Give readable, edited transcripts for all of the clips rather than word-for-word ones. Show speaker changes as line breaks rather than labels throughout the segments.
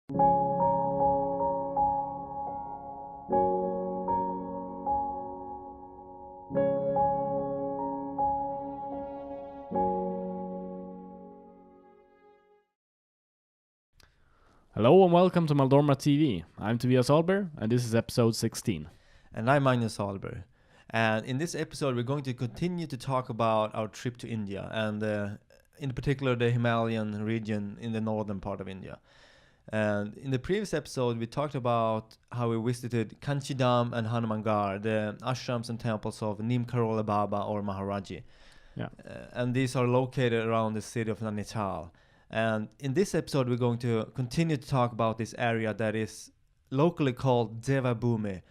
Hello and welcome to Maldorma TV. I'm Tobias Alber and this is episode 16.
And I'm Magnus Alber. And in this episode, we're going to continue to talk about our trip to India and in particular the Himalayan region in the northern part of India. And in the previous episode, we talked about how we visited Kanchidham and Hanumangarh, the ashrams and temples of Neem Karoli Baba or Maharaji.
Yeah.
And these are located around the city of Nainital. And in this episode, we're going to continue to talk about this area that is locally called Devabhumi,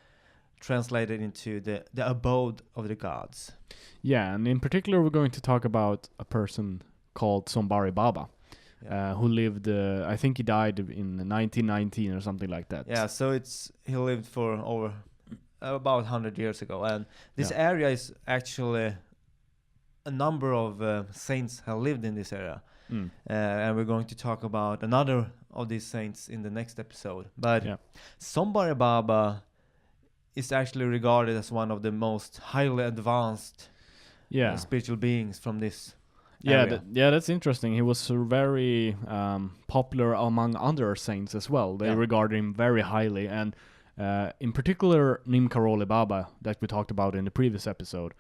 translated into the abode of the gods.
Yeah, and in particular we're going to talk about a person called Sombari Baba, who lived, I think he died in 1919 or something like that.
Yeah, so he lived for over about 100 years ago. And this area is actually a number of saints have lived in this area. And we're going to talk about another of these saints in the next episode. But Sombari Baba is actually regarded as one of the most highly advanced spiritual beings from this area.
That's interesting. He was very popular among other saints as well. They regard him very highly. And in particular, Neem Karoli Baba, that we talked about in the previous episode,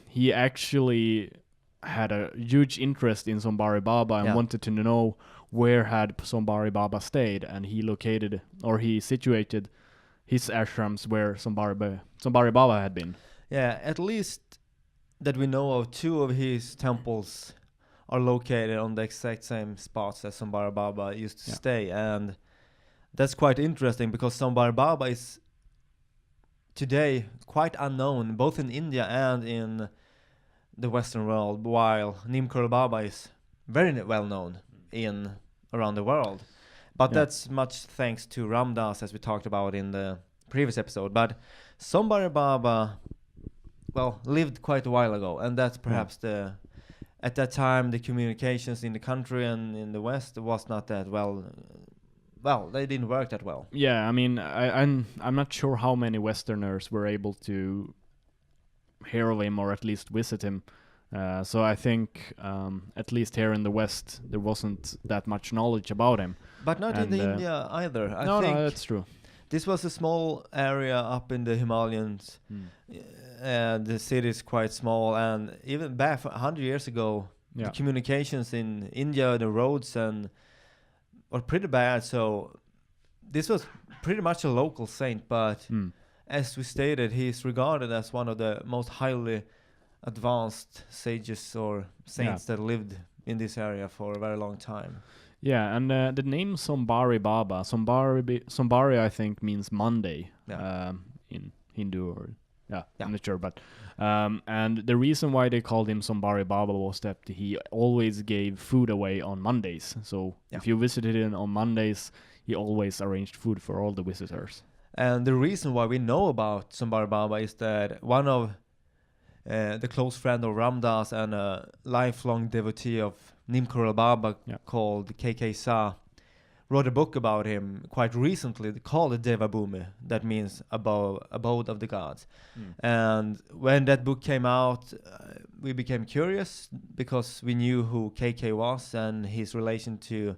he actually had a huge interest in Sombari Baba and wanted to know where had Sombari Baba stayed, and he situated his ashrams where Sombari Baba had been.
Yeah, at least that we know of, two of his temples are located on the exact same spots that Sombari Baba used to stay, and that's quite interesting because Sombari Baba is today quite unknown both in India and in the Western world, while Neem Karoli Baba is very well known around the world. But that's much thanks to Ram Dass, as we talked about in the previous episode. But Sombari Baba, lived quite a while ago, and that's perhaps at that time the communications in the country and in the West was not that well. Well, they didn't work that well.
Yeah, I mean, I'm not sure how many Westerners were able to hear of him or at least visit him. So I think at least here in the West there wasn't that much knowledge about him.
But not in India either. I think
that's true.
This was a small area up in the Himalayas. The city is quite small, and even back 100 years ago, the communications in India, the roads were pretty bad. So this was pretty much a local saint, but as we stated, he is regarded as one of the most highly advanced sages or saints that lived in this area for a very long time.
Yeah, and the name Sombari Baba, Sombari I think means Monday in Hindu, or I'm not sure, but and the reason why they called him Sombari Baba was that he always gave food away on Mondays. So if you visited him on Mondays, he always arranged food for all the visitors.
And the reason why we know about Sombari Baba is that one of the close friend of Ram Dass and a lifelong devotee of Neem Karoli Baba called K.K. Shah wrote a book about him quite recently called Devabhumi, that means abode of the gods. And when that book came out, we became curious because we knew who K.K. was and his relation to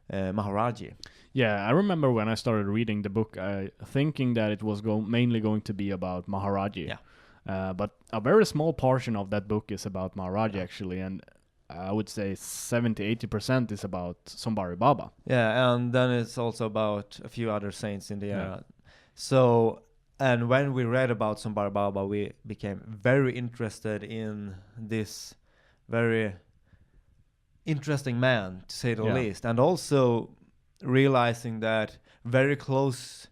Maharaji.
Yeah, I remember when I started reading the book, thinking that it was mainly going to be about Maharaji. But a very small portion of that book is about Maharaji actually, and I would say 70-80% is about Sombari Baba.
Yeah, and then it's also about a few other saints in the area. So, and when we read about Sombari Baba, we became very interested in this very interesting man, to say the least, and also realizing that very close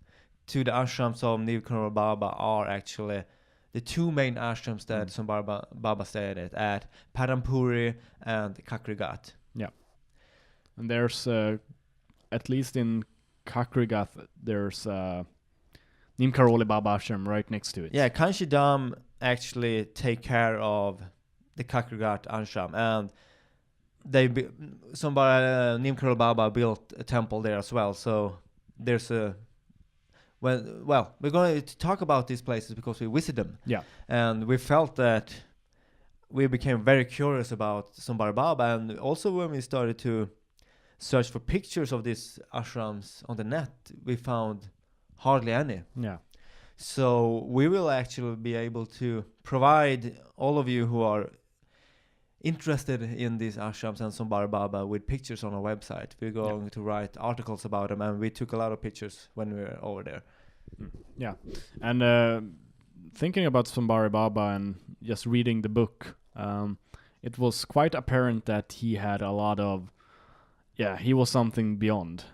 to the ashrams of Neem Karoli Baba are actually the two main ashrams that Sombari Baba stayed at Padampuri and Kakrighat.
Yeah. And there's, at least in Kakrighat, there's Neem Karoli Baba ashram right next to it.
Yeah, Kanchidham actually take care of the Kakrighat ashram. And Sombari Neem Karoli Baba built a temple there as well. So there's a we're going to talk about these places because we visit them.
Yeah.
And we felt that we became very curious about Sombari Baba, and also when we started to search for pictures of these ashrams on the net, we found hardly any.
Yeah.
So we will actually be able to provide all of you who are interested in these ashrams and Sombari Baba with pictures on our website. We're going to write articles about them, and we took a lot of pictures when we were over there.
Yeah. And thinking about Sombari Baba and just reading the book, it was quite apparent that he had a lot of, he was something beyond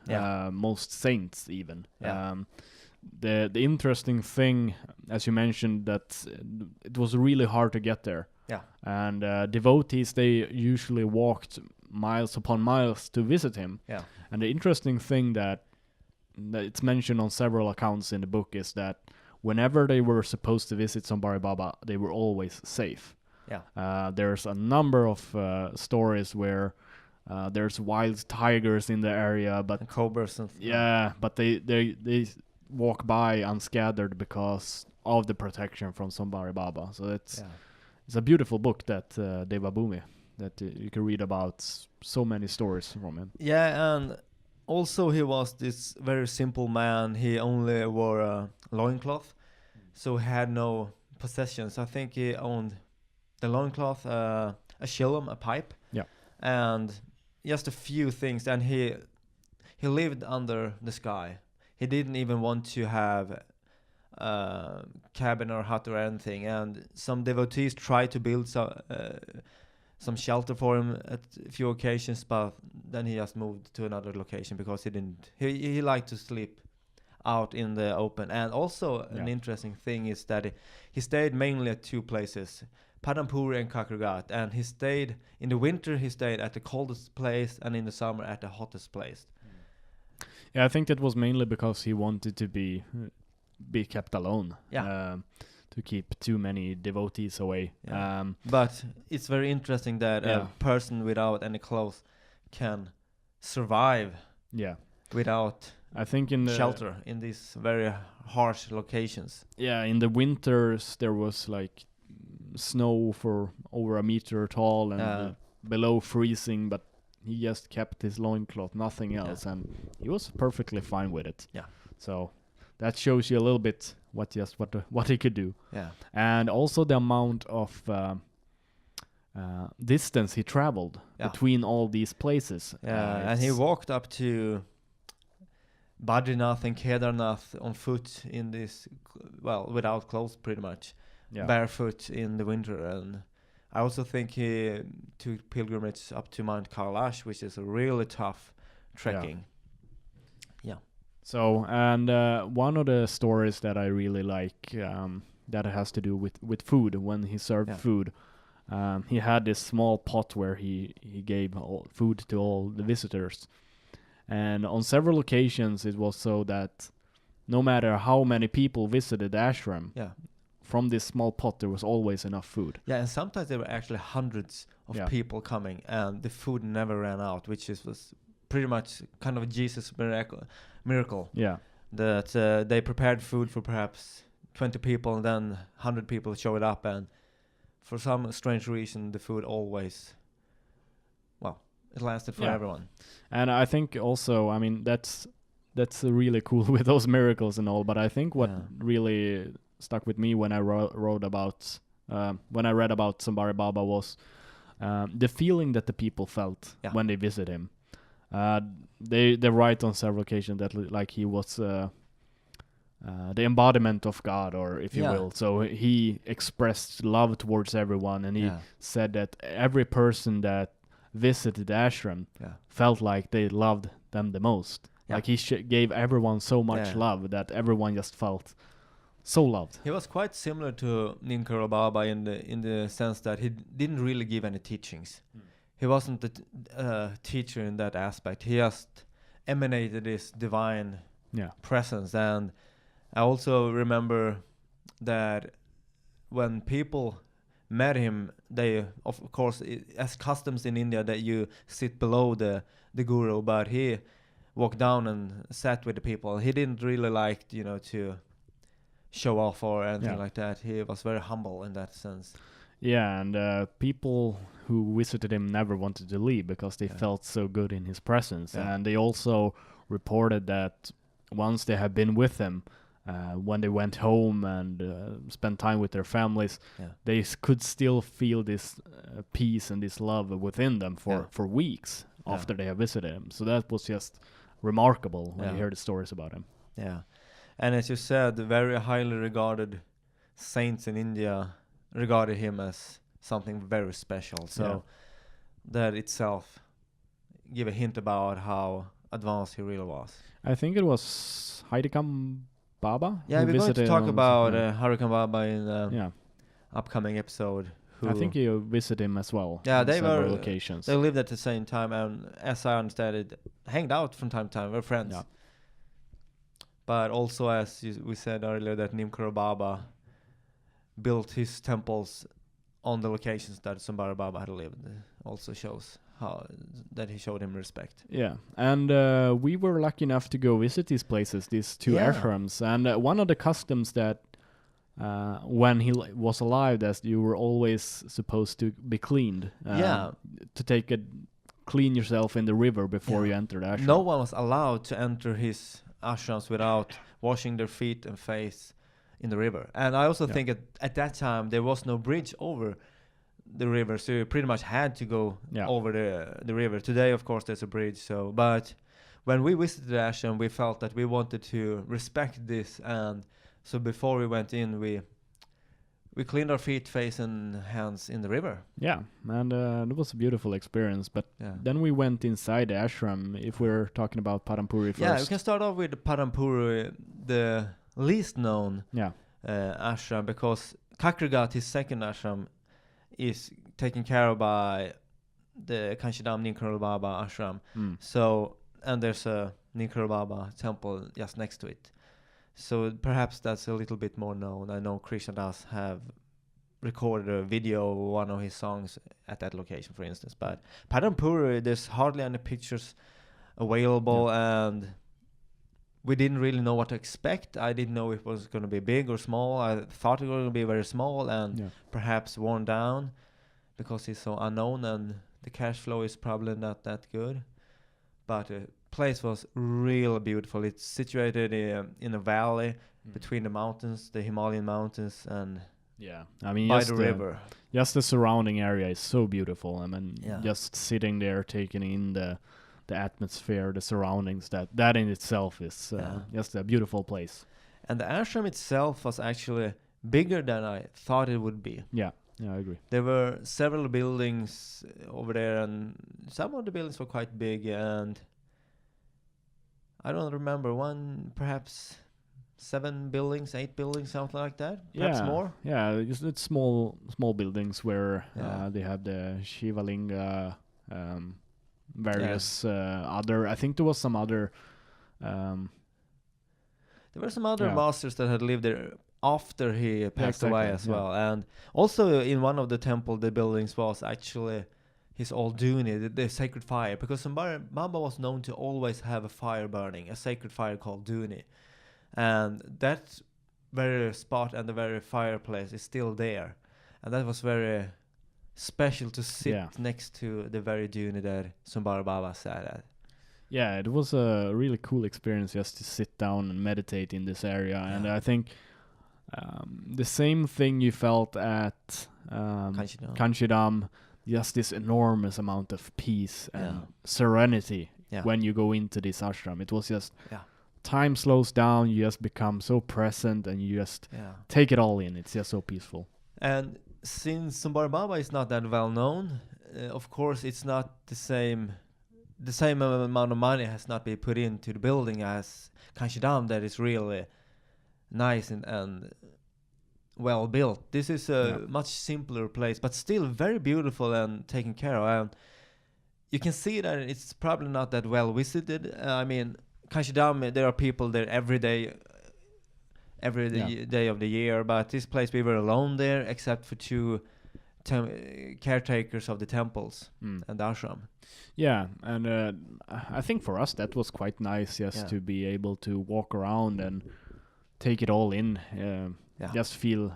most saints even.
Yeah.
The interesting thing, as you mentioned, that it was really hard to get there.
Yeah.
And devotees, they usually walked miles upon miles to visit him.
Yeah.
And the interesting thing that it's mentioned on several accounts in the book is that whenever they were supposed to visit Sombari Baba, they were always safe.
Yeah.
There's a number of stories where there's wild tigers in the area, but
and cobras and
but they walk by unscathed because of the protection from Sombari Baba. So it's a beautiful book, that Devabhumi, that you can read about so many stories from him.
Yeah, and also he was this very simple man. He only wore a loincloth, so he had no possessions. I think he owned the loincloth, a shillum, a pipe, and just a few things. And he lived under the sky. He didn't even want to have a cabin or hut or anything. And some devotees tried to build some shelter for him at a few occasions, but then he just moved to another location because he liked to sleep out in the open. And also an interesting thing is that he stayed mainly at two places, Padampuri and Kakrighat, and he stayed in the winter. He stayed at the coldest place, and in the summer at the hottest place.
Yeah, I think that was mainly because he wanted to be kept alone. To keep too many devotees away.
But it's very interesting that a person without any clothes can survive. Without
I think in the
shelter in these very harsh locations.
Yeah, in the winters there was like snow for over a meter tall and below freezing, but he just kept his loincloth, nothing else, and he was perfectly fine with it. So that shows you a little bit what he could do. And also the amount of distance he traveled between all these places.
And he walked up to Badrinath and Kedarnath on foot in this, without clothes pretty much, barefoot in the winter. And I also think he took pilgrimage up to Mount Kailash, which is a really tough trekking.
So, and one of the stories that I really like, that has to do with food, when he served food, he had this small pot where he gave food to all the visitors. And on several occasions it was so that no matter how many people visited the ashram, from this small pot there was always enough food.
And sometimes there were actually hundreds of people coming, and the food never ran out, which was pretty much kind of a Jesus miracle. That they prepared food for perhaps 20 people, and then 100 people showed up, and for some strange reason the food always, it lasted for everyone. And
I think also, I mean, that's really cool with those miracles and all, but I think what really stuck with me when I read about Sombari Baba was the feeling that the people felt when they visit him. They write on several occasions that like he was the embodiment of God, or if you will. So he expressed love towards everyone, and he said that every person that visited the ashram felt like they loved them the most. Like he gave everyone so much love that everyone just felt so loved.
He was quite similar to Neem Karoli Baba in the sense that he didn't really give any teachings. He wasn't a teacher in that aspect. He just emanated this divine presence. And I also remember that when people met him, they of course as customs in India that you sit below the guru, but he walked down and sat with the people. He didn't really like to show off or anything like that. He was very humble in that sense.
Yeah, and people who visited him never wanted to leave because they felt so good in his presence. And they also reported that once they had been with him, when they went home and spent time with their families, they could still feel this peace and this love within them for weeks after they have visited him. So that was just remarkable when you hear the stories about him.
Yeah. And as you said, very highly regarded saints in India regarded him as something very special. So that itself give a hint about how advanced he really was.
I think it was Haidikam Baba.
Yeah, we're going to talk about Haidikam Baba in the upcoming episode.
I think you visited him as well.
Yeah, they were
locations.
They lived at the same time, and as I understand it, hanged out from time to time. We're friends. Yeah. But also, as we said earlier, that Neem Karoli Baba built his temples on the locations that Sombari Baba had lived. Also shows how that he showed him respect.
Yeah, and we were lucky enough to go visit these places, these two ashrams. And one of the customs that when he was alive, that you were always supposed to be cleaned. To clean yourself in the river before you enter the ashram.
No one was allowed to enter his ashrams without washing their feet and face in the river. And I also think at that time there was no bridge over the river, so you pretty much had to go over the river. Today, of course, there's a bridge. But when we visited the ashram, we felt that we wanted to respect this, and so before we went in, we cleaned our feet, face, and hands in the river. Yeah,
and it was a beautiful experience. But then we went inside the ashram. If we're talking about Padampuri first.
Yeah, we can start off with Padampuri, the least known ashram, because Kakrighat, his second ashram, is taken care of by the Kanchidam Neem Karoli Baba ashram. So, and there's a Neem Karoli Baba temple just next to it. So perhaps that's a little bit more known. I know Krishnadas have recorded a video of one of his songs at that location, for instance. But Padampuri, there's hardly any pictures available, and we didn't really know what to expect. I didn't know if it was going to be big or small. I thought it was going to be very small and perhaps worn down because it's so unknown and the cash flow is probably not that good. But the place was really beautiful. It's situated in a valley between the mountains, the Himalayan mountains, and by the river.
Just the surrounding area is so beautiful. I mean, just sitting there, taking in the atmosphere, the surroundings, that in itself is just a beautiful place.
And the ashram itself was actually bigger than I thought it would be.
Yeah, I agree.
There were several buildings over there, and some of the buildings were quite big, and I don't remember, perhaps 7 buildings, 8 buildings, something like that. Perhaps more.
Yeah, it's small buildings where they have the Shivalinga, various other. I think there was some other.
There were some other masters that had lived there after he passed away as well, and also in one of the temple, the buildings was actually his old duni, the sacred fire, because Sombari Baba was known to always have a fire burning, a sacred fire called duni, and that very spot and the very fireplace is still there, and that was very special to sit next to the very duni that Sombari Baba sat at.
Yeah, it was a really cool experience just to sit down and meditate in this area, and I think the same thing you felt at Kanchidam, just this enormous amount of peace and serenity when you go into this ashram. It was just time slows down, you just become so present and you just take it all in. It's just so peaceful.
And since Sombari Baba is not that well known, of course it's not the same amount of money has not been put into the building as Kanchidam, that is really nice and well built. This is a much simpler place, but still very beautiful and taken care of. And you can see that it's probably not that well visited. I mean, Kanchidam, there are people there every day of the year, but this place we were alone there except for 2 caretakers of the temples and the ashram.
Yeah, and I think for us that was quite nice, just to be able to walk around and take it all in. Just feel,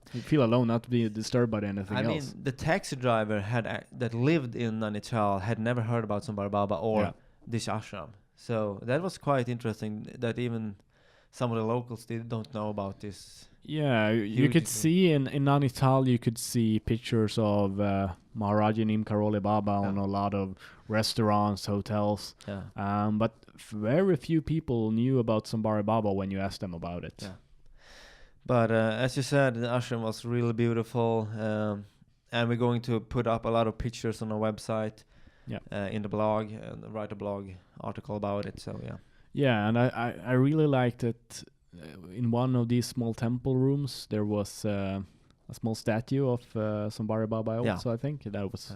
feel alone, not be disturbed by anything else.
I mean, the taxi driver that lived in Nainital had never heard about Sombari Baba or this ashram. So that was quite interesting that even some of the locals don't know about this.
Yeah, you could see in Nainital, you could see pictures of Maharaji Neem Karoli Baba on a lot of restaurants, hotels.
Yeah.
But very few people knew about Sombari Baba when you asked them about it.
Yeah. But as you said, the ashram was really beautiful. And we're going to put up a lot of pictures on our website. In the blog, and write a blog article about it. So
yeah, and I really liked it. In one of these small temple rooms, there was a small statue of Sombari Baba also. I think that was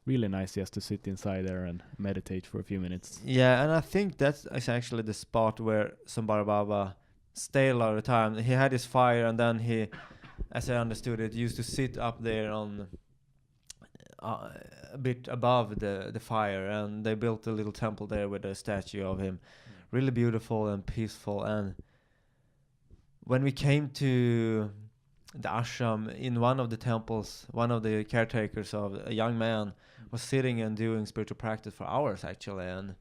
really nice just to sit inside there and meditate for a few minutes.
Yeah, and I think that's actually the spot where Sombari Baba stayed a lot of the time. He had his fire, and then he, as I understood it, used to sit up there on a bit above the fire, and they built a little temple there with a statue of him. Really beautiful and peaceful. And when we came to the ashram, in one of the temples, one of the caretakers of a young man was sitting and doing spiritual practice for hours actually, and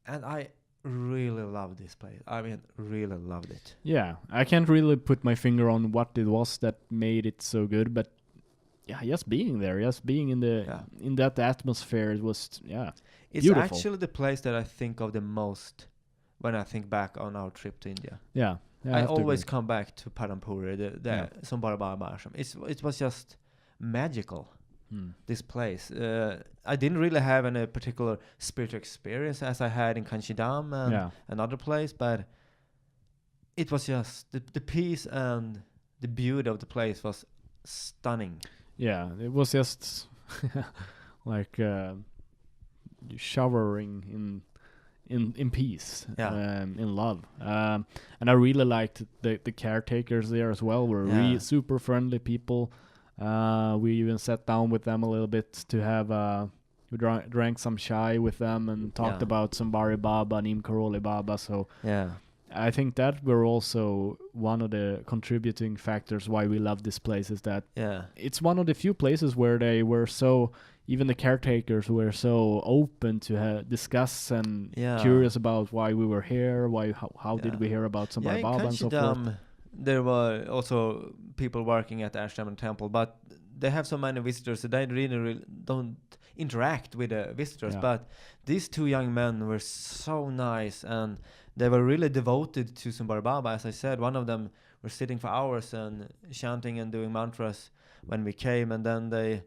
I really loved this place. I mean, really loved it.
Yeah, I can't really put my finger on what it was that made it so good, but just being there, just being in that atmosphere, it was
it's
beautiful.
Actually the place that I think of the most when I think back on our trip to India.
I
always come back to Padampuri, the Sombari Baba ashram. It was just magical. This place. I didn't really have any particular spiritual experience as I had in Kanchidam and another place, but it was just the peace and the beauty of the place was stunning.
Yeah, it was just like showering in peace, in love. And I really liked the caretakers there as well. Were really super friendly people. We even sat down with them a little bit to have we drank some chai with them and talked about Sombari Baba, Neem Karoli Baba. So I think that were also one of the contributing factors why we love this place, is that it's one of the few places where they were so, even the caretakers were so open to discuss and curious about why we were here, how did we hear about Sombari Baba and so forth.
There were also people working at the ashram and temple, but they have so many visitors that they really don't interact with the visitors. But these two young men were so nice, and they were really devoted to Sombari Baba. As I said, one of them were sitting for hours and chanting and doing mantras when we came, and then they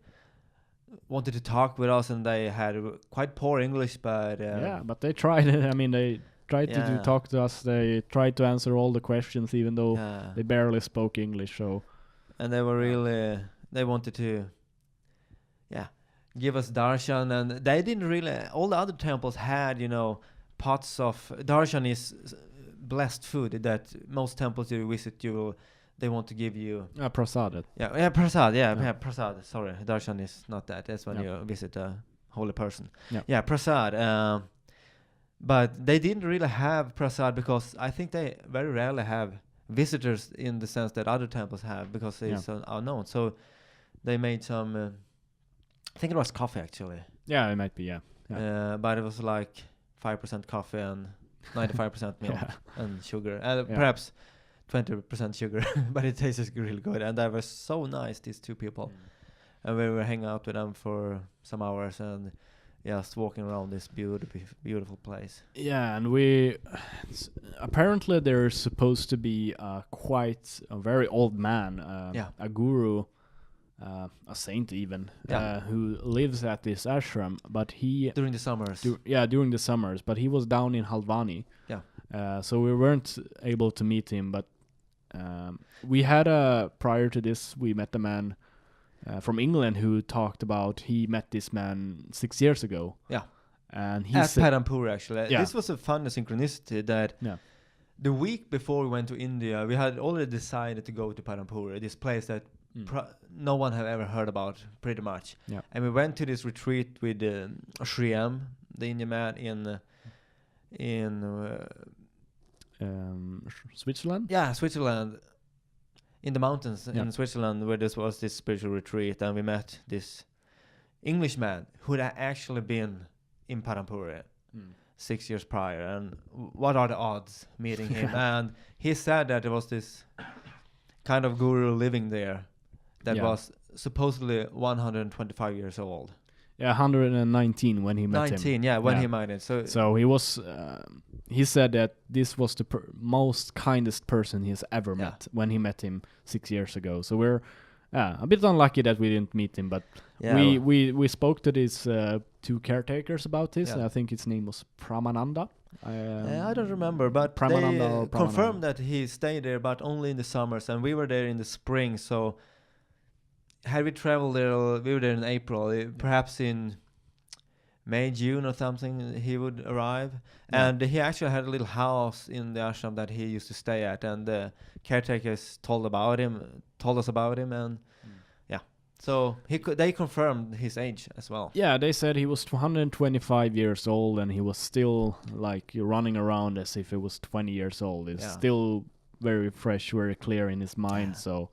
wanted to talk with us, and they had quite poor English, but
but they tried. I mean, they tried to talk to us. They tried to answer all the questions, even though they barely spoke English. So,
and they were really, they wanted to, give us darshan, and they didn't really. All the other temples had, pots of darshan is blessed food that most temples you visit, they want to give you
prasad.
Prasad. Prasad. Sorry, darshan is not that. That's when you visit a holy person. Prasad. But they didn't really have prasad because I think they very rarely have visitors in the sense that other temples have, because it's so unknown. So they made some, I think it was coffee actually.
Yeah, it might be,
but it was like 5% coffee and 95% milk and sugar. Perhaps 20% sugar, but it tastes really good. And they were so nice, these two people. And we were hanging out with them for some hours and just walking around this beautiful place.
Yeah, and apparently there's supposed to be quite a very old man, a guru, a saint even, who lives at this ashram, but he
during the summers.
During the summers, but he was down in Haldwani. So we weren't able to meet him, but we had prior to this, we met a man from England who talked about he met this man 6 years ago.
Yeah.
And he
at Padampuri actually. This was a fun synchronicity that the week before we went to India, we had already decided to go to Padampuri, this place that no one had ever heard about, pretty much.
Yeah.
And we went to this retreat with Shriyam, the Indian man in
Switzerland.
yeah, Switzerland, in the mountains
Yeah.
in Switzerland, where this was this spiritual retreat, and we met this Englishman who had actually been in Padampuri 6 years prior, and what are the odds meeting him? And he said that there was this kind of guru living there that was supposedly 125 years old.
Yeah, 119 when he met him.
19, yeah, when he met him.
So he was. He said that this was the most kindest person he's ever met when he met him 6 years ago. So we're a bit unlucky that we didn't meet him, but we spoke to these two caretakers about this. I think his name was Pramananda.
I don't remember, but they confirmed that he stayed there, but only in the summers, and we were there in the spring. So had we traveled there, we were there in April, perhaps in May, June or something, he would arrive. And he actually had a little house in the ashram that he used to stay at, and the caretakers told us about him, and so they confirmed his age as well.
Yeah, they said he was 125 years old, and he was still like running around as if he was 20 years old. It's still very fresh, very clear in his mind. So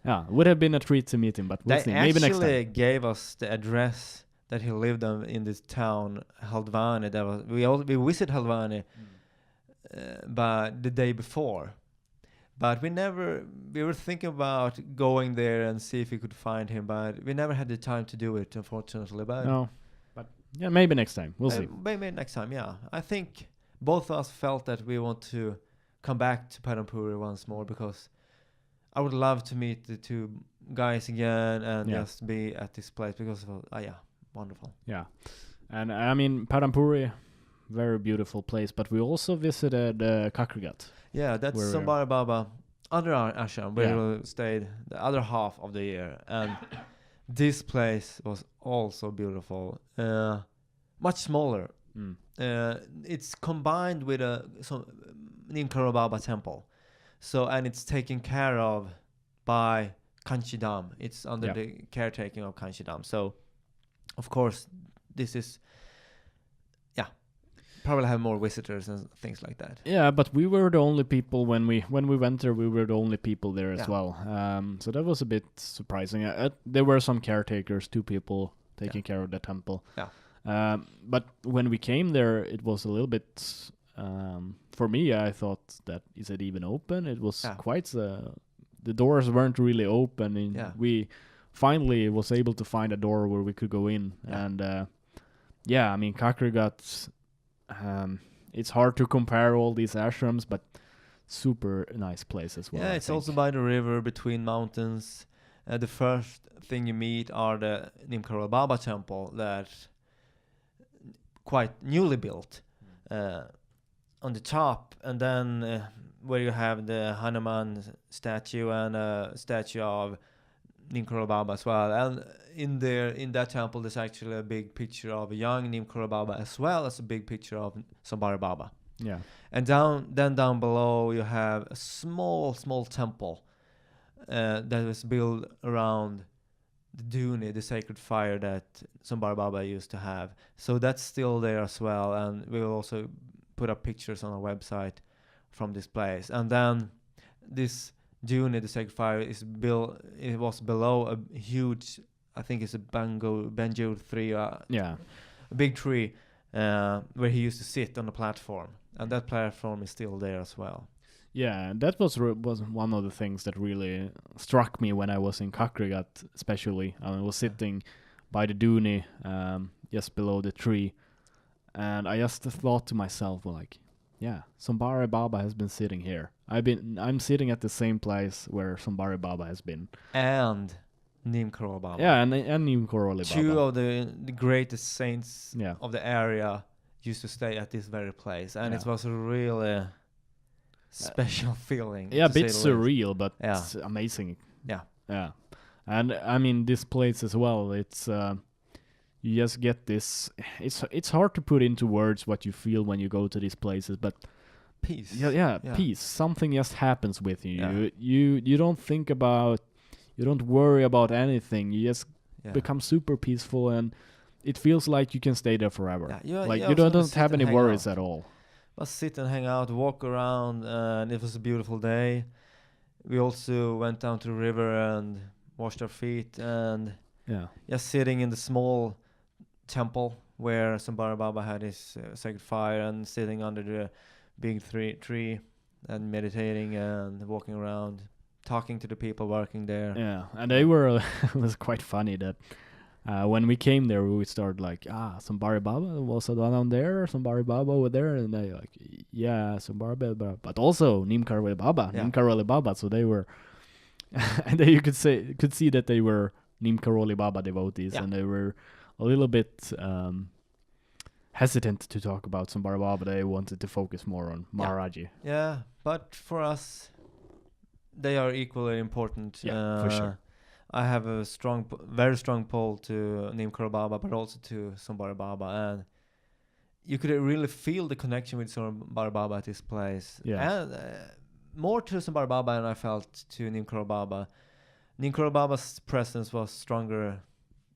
it would have been a treat to meet him, but we'll see. Maybe next time.
They actually gave us the address that he lived in this town, Haldwani. We visited Haldwani but the day before. But we were thinking about going there and see if we could find him, but we never had the time to do it, unfortunately. But
maybe next time. We'll see.
Maybe next time, yeah. I think both of us felt that we want to come back to Padampuri once more, because I would love to meet the two guys again and just be at this place, because of wonderful. Yeah.
And I mean, Padampuri, very beautiful place, but we also visited Kakrighat.
Yeah, that's Sombari Baba, other ashram where we stayed the other half of the year, and this place was also beautiful. Much smaller. It's combined with some Neem Karoli Baba temple, and it's taken care of by Kanchidam. It's under the caretaking of Kanchidam. So, of course, this is probably have more visitors and things like that.
Yeah, but we were the only people when we went there. We were the only people there as well. So that was a bit surprising. There were some caretakers, 2 people taking care of the temple. Yeah. But when we came there, it was a little bit. For me, I thought that is it even open? It was quite. The doors weren't really open, and we finally was able to find a door where we could go in. And I mean, Kakrighat. It's hard to compare all these ashrams, but super nice place as well.
Yeah, it's also by the river, between mountains. The first thing you meet are the Neem Karoli Baba temple, that quite newly built on the top, and then where you have the Hanuman statue and a statue of Neem Karoli Baba as well. And in that temple, there's actually a big picture of a young Neem Karoli Baba, as well as a big picture of Sombari Baba.
Yeah.
And down below, you have a small temple that was built around the Duni, the sacred fire that Sombari Baba used to have. So that's still there as well, and we will also put up pictures on our website from this place. And then this Duni, the sacred fire, it was below a huge, I think it's a banjo tree, a big tree, where he used to sit on the platform, and that platform is still there as well.
Yeah, that was one of the things that really struck me when I was in Kakrighat, especially. I was sitting by the Duni, just below the tree, and I just thought to myself, Sombari Baba has been sitting here. I'm sitting at the same place where Sombari Baba has been.
And Neem Karoli Baba.
Yeah, and Neem Karoli Baba.
2 of the greatest saints of the area used to stay at this very place, and it was a really special feeling.
Yeah, a bit surreal, but it's amazing. Yeah. And I mean, this place as well, it's you just get this. It's hard to put into words what you feel when you go to these places, but
peace.
Yeah, peace. Something just happens with you.
Yeah.
You don't think about, you don't worry about anything. You just become super peaceful, and it feels like you can stay there forever. Like you don't have any worries at all.
But sit and hang out, walk around, and it was a beautiful day. We also went down to the river and washed our feet, and just sitting in the small temple where Sombari Baba had his sacred fire, and sitting under the big tree and meditating and walking around, talking to the people working there.
Yeah, and they were it was quite funny that when we came there, we started like, Sombari Baba was down there, Sombari Baba over there, and they like, yeah, Sombari Baba, but also Neem Karoli Baba, Neem Karoli Baba. So they were, and then you could see that they were Neem Karoli Baba devotees, and they were a little bit hesitant to talk about Sombari Baba. They wanted to focus more on Maharaji.
Yeah, but for us, they are equally important.
Yeah, for sure.
I have a very strong pull to Neem Karoli Baba, but also to Sombari Baba, and you could really feel the connection with Sombari Baba at this place.
Yeah.
And more to Sombari Baba than I felt to Neem Karoli Baba. Neem Karoli Baba's presence was stronger,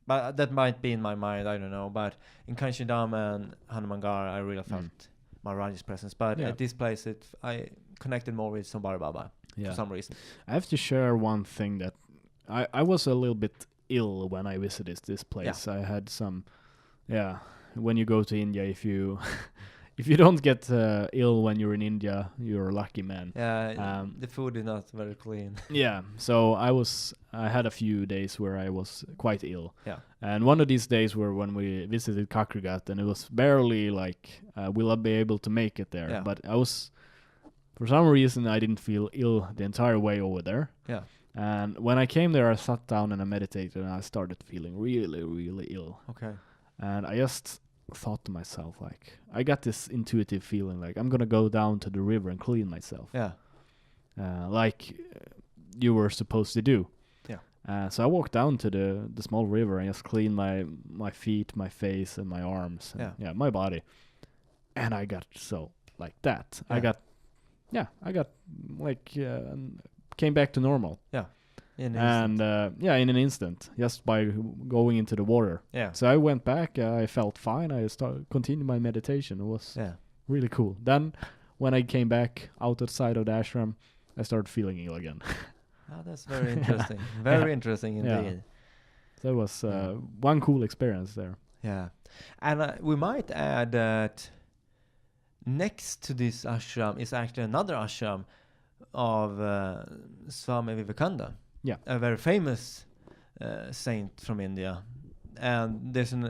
but that might be in my mind, I don't know. But in Kanchidam and Hanumangar, I really felt Maharaji's presence. But at this place, I connected more with Sombari Baba for some reason.
I have to share one thing that I was a little bit ill when I visited this place. I had some, when you go to India, if you if you don't get ill when you're in India, you're a lucky man.
Yeah, the food is not very clean.
Yeah, so I had a few days where I was quite ill.
Yeah.
And one of these days were when we visited Kakrighat, and it was barely like, will I be able to make it there?
Yeah.
But for some reason, I didn't feel ill the entire way over there.
Yeah.
And when I came there, I sat down and I meditated, and I started feeling really, really ill.
Okay.
And I just thought to myself, like, I got this intuitive feeling, like, I'm gonna go down to the river and clean myself.
Yeah.
Like you were supposed to do.
Yeah.
So I walked down to the small river and just cleaned my feet, my face, and my arms. And, my body. And I got so like that.
Yeah.
I got like came back to normal.
Yeah.
In an instant, just by going into the water.
Yeah.
So I went back. I felt fine. I continued my meditation. It was really cool. Then, when I came back outside of the ashram, I started feeling ill again.
That's very interesting. Very interesting indeed.
Yeah. So it was one cool experience there.
Yeah, and we might add that next to this ashram is actually another ashram of Swami Vivekananda.
Yeah,
a very famous saint from India, and it's in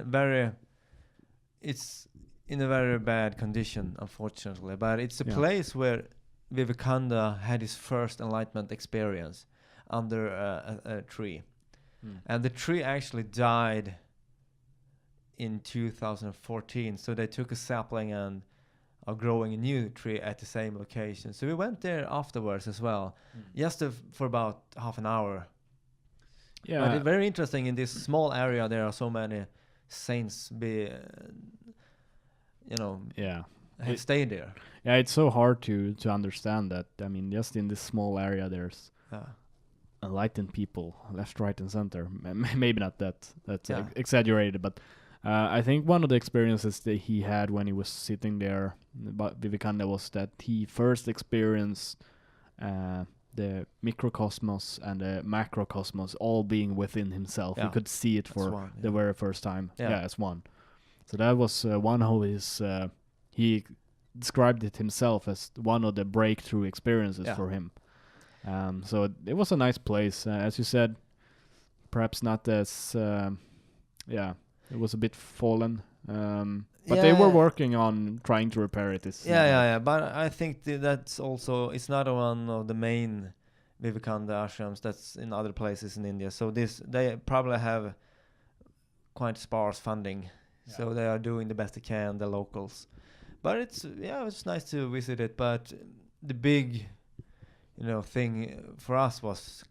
a very bad condition, unfortunately. But it's a place where Vivekananda had his first enlightenment experience under a tree, and the tree actually died in 2014. So they took a sapling and are growing a new tree at the same location. So we went there afterwards as well, just for about half an hour. Yeah, but it's very interesting. In this small area, there are so many saints have stayed there.
Yeah, it's so hard to understand that. I mean, just in this small area, there's enlightened people left, right, and center. Maybe not that's exaggerated, but I think one of the experiences that he had when he was sitting there, Vivekananda, was that he first experienced the microcosmos and the macrocosmos all being within himself. He could see it for the very first time. As one. So that was one of his. He described it himself as one of the breakthrough experiences for him. So it was a nice place, as you said. Perhaps not as. It was a bit fallen, but they were working on trying to repair it.
But I think that's also, it's not one of the main Vivekananda ashrams that's in other places in India. So they probably have quite sparse funding, so they are doing the best they can, the locals. But it's nice to visit it. But the big, thing for us was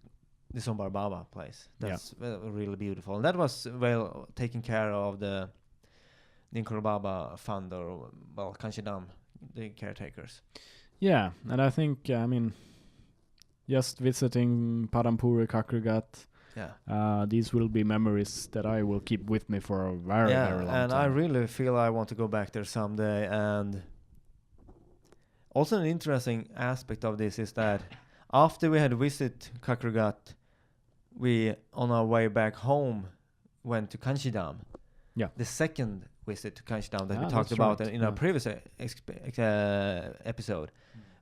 the Sombari Baba place. That's really beautiful. And that was well taken care of the Neem Karoli Baba fund, or Kanchidam, the caretakers.
Yeah, and I think just visiting Padampuri, Kakrighat, these will be memories that I will keep with me for a very very long
and
time.
I really feel I want to go back there someday. And also an interesting aspect of this is that after we had visited Kakrighat, we on our way back home went to Kanchi Dam.
Yeah.
The second visit to Kanchi Dam that we
Ah,
talked
that's
about
right.
in our previous episode,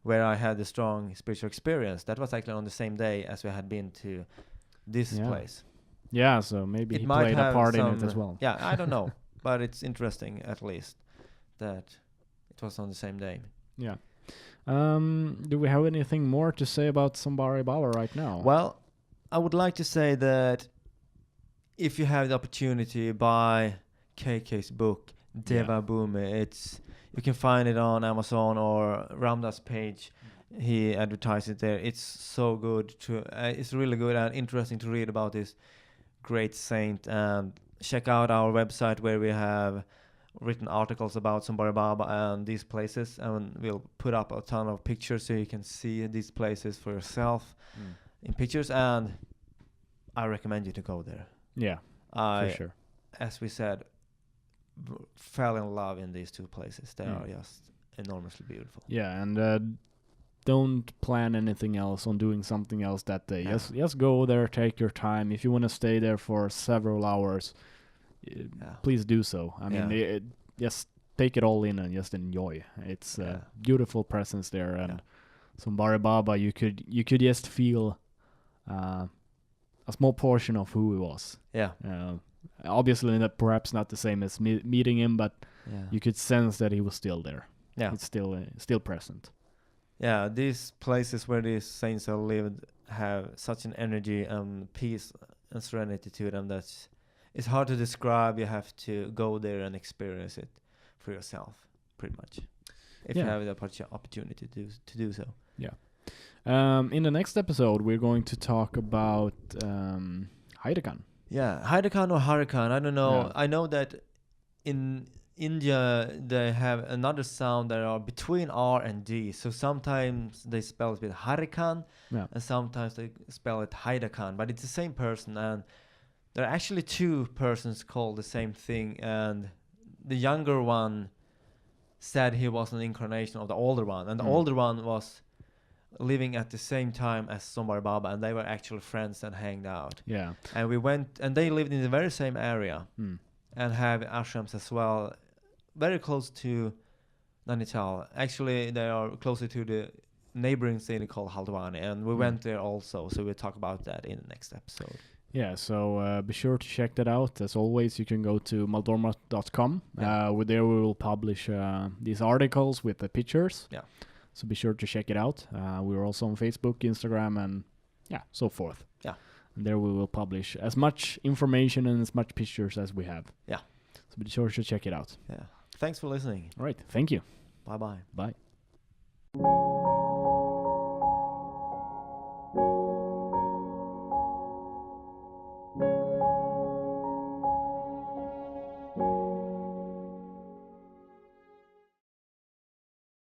where I had a strong spiritual experience. That was actually on the same day as we had been to this place.
Yeah, so maybe
It
he
might
played a
have
part in it
some-
as well.
Yeah, I don't know, but it's interesting at least that it was on the same day.
Yeah. Do we have anything more to say about Sombari Baba right now?
Well, I would like to say that if you have the opportunity, buy KK's book Deva Bhumi. You can find it on Amazon or Ramdas page. He advertises there. It's so good it's really good and interesting to read about this great saint. And check out our website where we have written articles about Sombari Baba and these places, and we'll put up a ton of pictures so you can see these places for yourself in pictures, and I recommend you to go there.
Yeah,
I,
for sure.
as we said, fell in love in these two places. They are just enormously beautiful.
Yeah, and don't plan anything else on doing something else that day. Just go there, take your time. If you want to stay there for several hours, please do so. I mean, just take it all in and just enjoy. It's a beautiful presence there, and Sombari Baba, you could just feel a small portion of who he was.
Yeah.
Obviously, perhaps not the same as meeting him, but you could sense that he was still there.
Yeah.
It's still present.
Yeah, these places where these saints have lived have such an energy and peace and serenity to them that it's hard to describe. You have to go there and experience it for yourself, pretty much, if you have the opportunity to do so.
Yeah. In the next episode, we're going to talk about Heidekan.
Yeah, Heidekan or Harikan, I don't know.
Yeah.
I know that in India they have another sound that are between R and D. So sometimes they spell it with Harikan, and sometimes they spell it Heidekan. But it's the same person, and there are actually two persons called the same thing. And the younger one said he was an incarnation of the older one, and the older one was living at the same time as Sombari Baba, and they were actually friends and hanged out.
Yeah.
And we went, and they lived in the very same area and have ashrams as well, very close to Nainital. Actually, they are closer to the neighboring city called Haldwani, and we went there also, so we'll talk about that in the next episode.
Yeah, so be sure to check that out. As always, you can go to Maldorma.com. There we will publish these articles with the pictures.
Yeah.
So be sure to check it out. We're also on Facebook, Instagram, and so forth.
Yeah.
And there we will publish as much information and as much pictures as we have.
Yeah.
So be sure to check it out.
Yeah. Thanks for listening.
All right. Thank you.
Bye-bye.
Bye.